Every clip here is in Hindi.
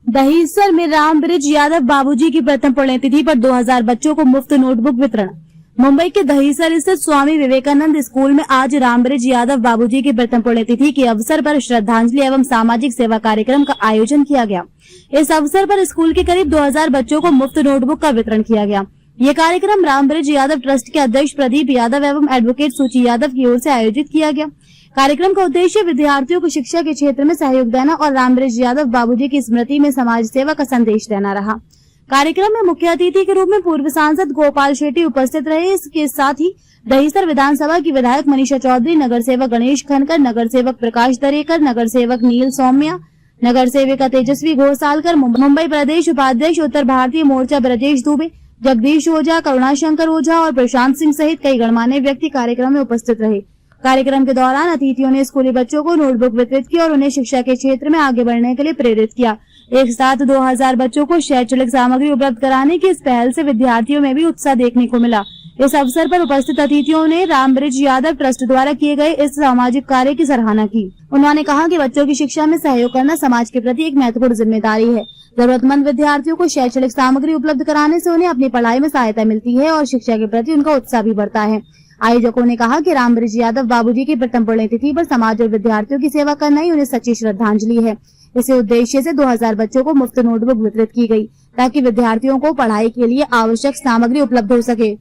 दहीसर में रामब्रिज यादव बाबूजी की प्रथम पुण्यतिथि पर 2000 बच्चों को मुफ्त नोटबुक वितरण। मुंबई के दहीसर स्थित स्वामी विवेकानंद स्कूल में आज रामब्रिज यादव बाबूजी की प्रथम पुण्यतिथि के अवसर पर श्रद्धांजलि एवं सामाजिक सेवा कार्यक्रम का आयोजन किया गया। इस अवसर पर स्कूल के करीब 2000 बच्चों को मुफ्त नोटबुक का वितरण किया गया। ये कार्यक्रम रामब्रिज यादव ट्रस्ट के अध्यक्ष प्रदीप यादव एवं एडवोकेट सूची यादव की ओर से आयोजित किया गया। कार्यक्रम का उद्देश्य विद्यार्थियों को शिक्षा के क्षेत्र में सहयोग देना और रामब्रिज यादव बाबूजी की स्मृति में समाज सेवा का संदेश देना रहा। कार्यक्रम में मुख्य अतिथि के रूप में पूर्व सांसद गोपाल शेट्टी उपस्थित रहे। इसके साथ ही दहीसर विधानसभा की विधायक मनीषा चौधरी, नगर सेवक गणेश खनकर, नगर सेवक प्रकाश दरेकर, नगर सेवक नील सौम्या, नगर सेविका तेजस्वी घोषालकर, मुंबई प्रदेश उपाध्यक्ष उत्तर भारतीय मोर्चा ब्रजेश दुबे, जगदीश ओझा, करुणाशंकर ओझा और प्रशांत सिंह सहित कई गणमान्य व्यक्ति कार्यक्रम में उपस्थित रहे। कार्यक्रम के दौरान अतिथियों ने स्कूली बच्चों को नोटबुक वितरित की और उन्हें शिक्षा के क्षेत्र में आगे बढ़ने के लिए प्रेरित किया। एक साथ 2000 बच्चों को शैक्षणिक सामग्री उपलब्ध कराने की इस पहल से विद्यार्थियों में भी उत्साह देखने को मिला। इस अवसर पर उपस्थित अतिथियों ने रामब्रिज यादव ट्रस्ट द्वारा किए गए इस सामाजिक कार्य की सराहना की। उन्होंने कहा कि बच्चों की शिक्षा में सहयोग करना समाज के प्रति एक महत्वपूर्ण जिम्मेदारी है। जरूरतमंद विद्यार्थियों को शैक्षणिक सामग्री उपलब्ध कराने से उन्हें अपनी पढ़ाई में सहायता मिलती है और शिक्षा के प्रति उनका उत्साह भी बढ़ता है। आयोजकों ने कहा कि रामब्रिज यादव बाबूजी की प्रथम पुण्यतिथि पर समाज और विद्यार्थियों की सेवा करना ही उन्हें सच्ची श्रद्धांजलि है। इसी उद्देश्य से 2000 बच्चों को मुफ्त नोटबुक वितरित की गई ताकि विद्यार्थियों को पढ़ाई के लिए आवश्यक सामग्री उपलब्ध हो सके।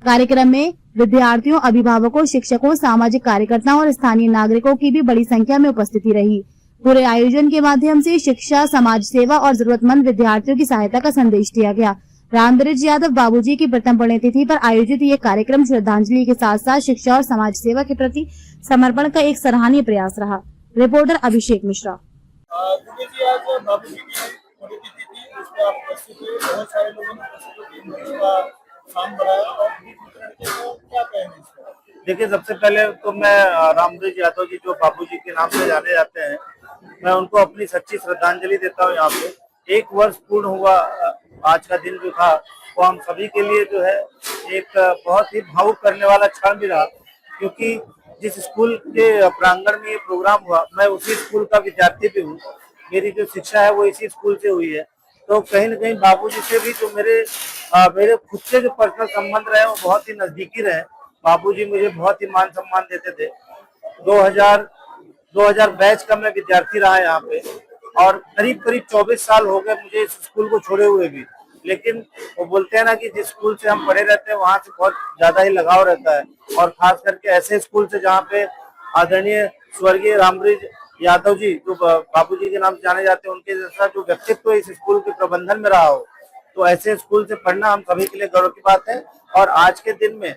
कार्यक्रम में विद्यार्थियों, अभिभावकों, शिक्षकों, सामाजिक कार्यकर्ताओं और स्थानीय नागरिकों की भी बड़ी संख्या में उपस्थिति रही। पूरे आयोजन के माध्यम से शिक्षा, समाज सेवा और जरूरतमंद विद्यार्थियों की सहायता का संदेश दिया गया। रामब्रिज यादव बाबूजी की प्रथम पुण्यतिथि पर आयोजित ये कार्यक्रम श्रद्धांजलि के साथ साथ शिक्षा और समाज सेवा के प्रति समर्पण का एक सराहनीय प्रयास रहा। रिपोर्टर अभिषेक मिश्रा। आज बाबूजी की पुण्यतिथि थी, इस पे आप उपस्थित हुए, बहुत सारे लोगों ने उपस्थित होकर का काम बढ़ाया और क्या कहेंगे इस पर? देखिए, सबसे पहले तो मैं रामब्रिज यादव जी जो बाबूजी के नाम से जाने जाते हैं, मैं उनको अपनी सच्ची श्रद्धांजलि देता हूँ। यहाँ पे 1 वर्ष पूर्ण हुआ। आज का दिन जो था वो हम सभी के लिए जो है एक बहुत ही भावुक करने वाला क्षण भी रहा, क्योंकि जिस स्कूल के प्रांगण में ये प्रोग्राम हुआ, मैं उसी स्कूल का विद्यार्थी भी हूँ। मेरी जो शिक्षा है वो इसी स्कूल से हुई है। तो कहीं न कहीं बाबूजी से भी जो मेरे खुद से जो पर्सनल संबंध रहे वो बहुत ही नजदीकी रहे। बाबूजी मुझे बहुत ही मान सम्मान देते थे। 2000 बैच का मैं विद्यार्थी रहा यहाँ पे और करीब 24 साल हो गए मुझे इस स्कूल को छोड़े हुए भी। लेकिन वो बोलते हैं ना कि जिस स्कूल से हम पढ़े रहते हैं वहां से बहुत ज्यादा ही लगाव रहता है, और खास करके ऐसे स्कूल से जहाँ पे आदरणीय स्वर्गीय रामब्रिज यादव जी जो बाबूजी के नाम से जाने जाते हैं, उनके जैसा जो व्यक्तित्व इस स्कूल के प्रबंधन में रहा हो, तो ऐसे स्कूल से पढ़ना हम सभी के लिए गौरव की बात है। और आज के दिन में,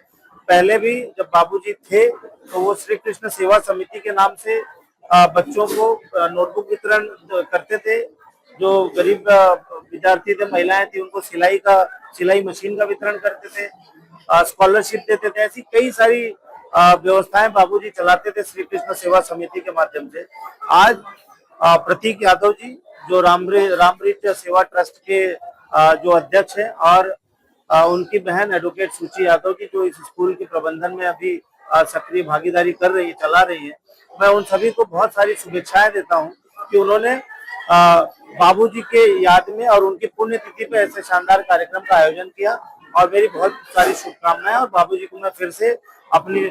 पहले भी जब बाबूजी थे तो वो श्री कृष्ण सेवा समिति के नाम से बच्चों को नोटबुक वितरण करते थे। जो गरीब विद्यार्थी थे, महिलाएं थी, उनको सिलाई मशीन का वितरण करते थे, स्कॉलरशिप देते थे। ऐसी कई सारी व्यवस्थाएं बाबूजी चलाते थे श्री कृष्ण सेवा समिति के माध्यम से। आज प्रतीक यादव जी जो रामब्रिज सेवा ट्रस्ट के जो अध्यक्ष हैं, और उनकी बहन एडवोकेट सूची यादव जी जो इस स्कूल के प्रबंधन में अभी सक्रिय भागीदारी कर रही है, चला रही है, मैं उन सभी को बहुत सारी शुभेच्छाएं देता हूं कि उन्होंने बाबूजी के याद में और उनकी पुण्यतिथि पे ऐसे शानदार कार्यक्रम का आयोजन किया। और मेरी बहुत सारी शुभकामनाएं, और बाबूजी को मैं फिर से अपनी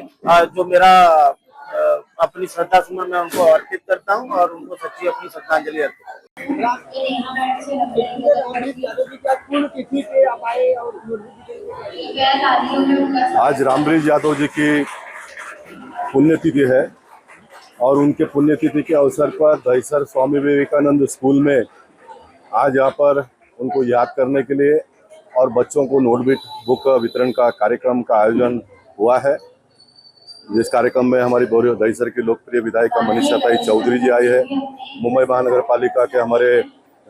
अपनी श्रद्धा सुमन मैं उनको अर्पित करता हूं और उनको सच्ची अपनी श्रद्धांजलि अर्पित करता हूं। आज रामब्रिज यादव जी की पुण्यतिथि है और उनके पुण्यतिथि के अवसर पर दहीसर स्वामी विवेकानंद स्कूल में आज यहाँ पर उनको याद करने के लिए और बच्चों को नोटबुक वितरण का कार्यक्रम का आयोजन हुआ है। जिस कार्यक्रम में हमारी दहीसर की लोकप्रिय विधायिका मनीषा चौधरी जी आई है, मुंबई महानगर पालिका के हमारे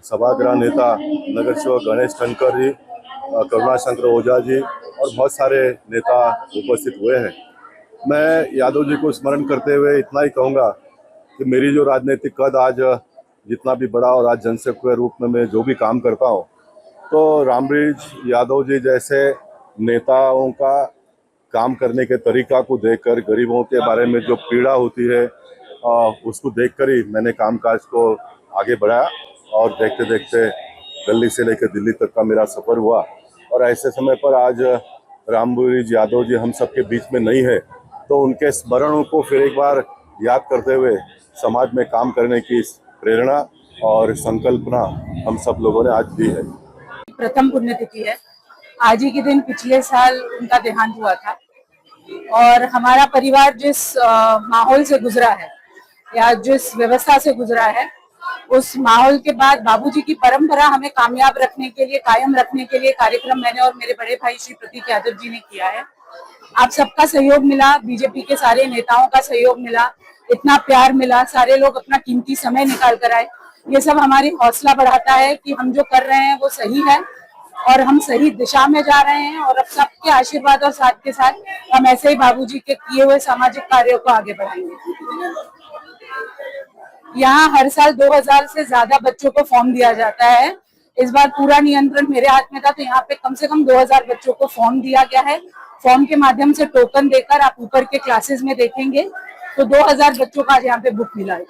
सभागृह नेता नगर सेवक गणेश खनकर जी, करुणाशंकर ओझा जी और बहुत सारे नेता उपस्थित हुए हैं। मैं यादव जी को स्मरण करते हुए इतना ही कहूँगा कि मेरी जो राजनीतिक कद आज जितना भी बड़ा और आज जनसेवक के रूप में मैं जो भी काम करता हूँ, तो रामब्रिज यादव जी जैसे नेताओं का काम करने के तरीका को देखकर, गरीबों के बारे में जो पीड़ा होती है उसको देखकर ही मैंने कामकाज को आगे बढ़ाया। और देखते देखते दिल्ली से लेकर दिल्ली तक का मेरा सफर हुआ। और ऐसे समय पर आज रामबुरी यादव जी हम सबके बीच में नहीं है, तो उनके स्मरणों को फिर एक बार याद करते हुए समाज में काम करने की प्रेरणा और संकल्पना हम सब लोगों ने आज दी है। प्रथम पुण्यतिथि है। आज ही के दिन पिछले साल उनका देहांत हुआ था और हमारा परिवार जिस माहौल से गुजरा है या जिस व्यवस्था से गुजरा है, उस माहौल के बाद बाबूजी की परंपरा हमें कामयाब रखने के लिए, कायम रखने के लिए कार्यक्रम मैंने और मेरे बड़े भाई श्री प्रतीक यादव जी ने किया है। आप सबका सहयोग मिला, बीजेपी के सारे नेताओं का सहयोग मिला, इतना प्यार मिला, सारे लोग अपना कीमती समय निकाल कर आए। ये सब हमारी हौसला बढ़ाता है कि हम जो कर रहे हैं वो सही है और हम सही दिशा में जा रहे हैं। और अब सबके आशीर्वाद और साथ के साथ हम ऐसे ही बाबूजी के किए हुए सामाजिक कार्यों को आगे बढ़ाएंगे। यहाँ हर साल 2000 से ज्यादा बच्चों को फॉर्म दिया जाता है। इस बार पूरा नियंत्रण मेरे हाथ में था, तो यहाँ पे कम से कम 2000 बच्चों को फॉर्म दिया गया है। फॉर्म के माध्यम से टोकन देकर आप ऊपर के क्लासेस में देखेंगे तो 2000 बच्चों का आज यहाँ पे बुक मिला है।